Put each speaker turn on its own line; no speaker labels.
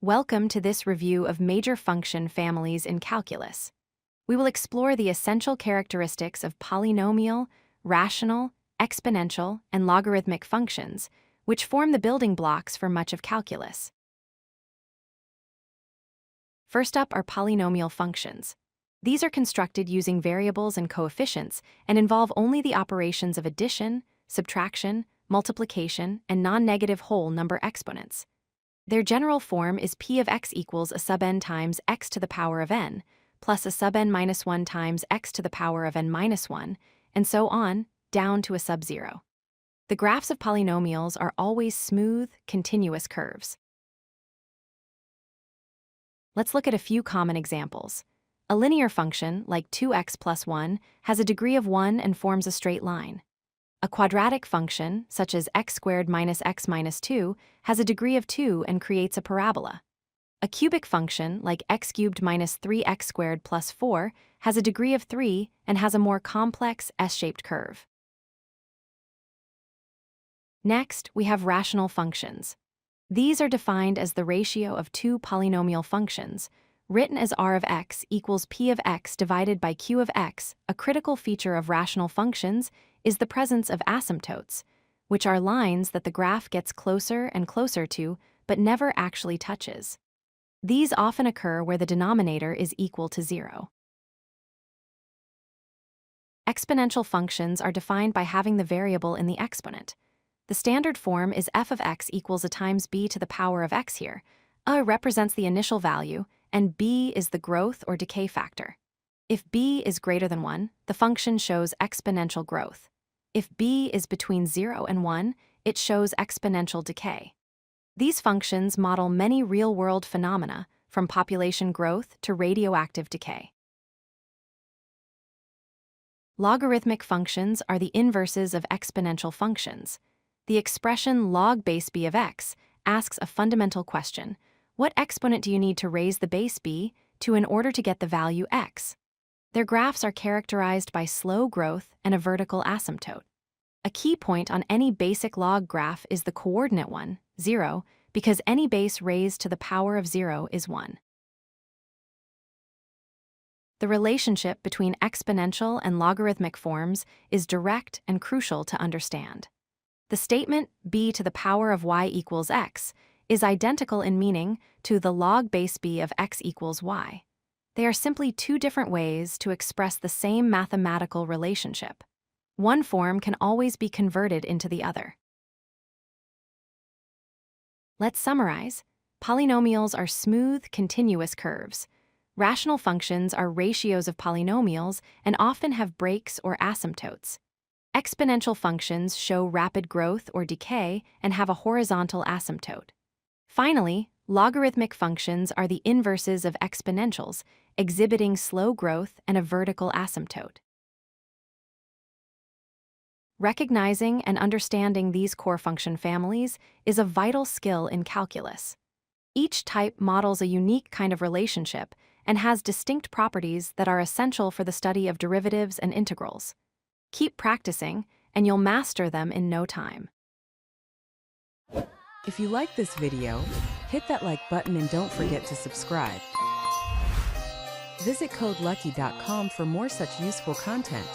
Welcome to this review of major function families in calculus. We will explore the essential characteristics of polynomial, rational, exponential, and logarithmic functions, which form the building blocks for much of calculus. First up are polynomial functions. These are constructed using variables and coefficients and involve only the operations of addition, subtraction, multiplication, and non-negative whole number exponents. Their general form is p of x equals a sub n times x to the power of n, plus a sub n minus 1 times x to the power of n minus 1, and so on, down to a sub 0. The graphs of polynomials are always smooth, continuous curves. Let's look at a few common examples. A linear function, like 2x plus 1, has a degree of 1 and forms a straight line. A quadratic function, such as x squared minus x minus 2, has a degree of 2 and creates a parabola. A cubic function, like x cubed minus 3x squared plus 4, has a degree of 3 and has a more complex S-shaped curve. Next, we have rational functions. These are defined as the ratio of two polynomial functions, written as r of x equals p of x divided by q of x. A critical feature of rational functions is the presence of asymptotes, which are lines that the graph gets closer and closer to, but never actually touches. These often occur where the denominator is equal to 0. Exponential functions are defined by having the variable in the exponent. The standard form is f of x equals a times b to the power of x here. A represents the initial value, and b is the growth or decay factor. If b is greater than 1, the function shows exponential growth. If b is between 0 and 1, it shows exponential decay. These functions model many real-world phenomena, from population growth to radioactive decay. Logarithmic functions are the inverses of exponential functions. The expression log base b of x asks a fundamental question: what exponent do you need to raise the base b to in order to get the value x? Their graphs are characterized by slow growth and a vertical asymptote. A key point on any basic log graph is the coordinate one, 0, because any base raised to the power of 0 is 1. The relationship between exponential and logarithmic forms is direct and crucial to understand. The statement b to the power of y equals x is identical in meaning to the log base b of x equals y. They are simply two different ways to express the same mathematical relationship. One form can always be converted into the other. Let's summarize. Polynomials are smooth, continuous curves. Rational functions are ratios of polynomials and often have breaks or asymptotes. Exponential functions show rapid growth or decay and have a horizontal asymptote. Finally, logarithmic functions are the inverses of exponentials, exhibiting slow growth and a vertical asymptote. Recognizing and understanding these core function families is a vital skill in calculus. Each type models a unique kind of relationship and has distinct properties that are essential for the study of derivatives and integrals. Keep practicing, and you'll master them in no time.
If you like this video, hit that like button and don't forget to subscribe. Visit codelucky.com for more such useful content.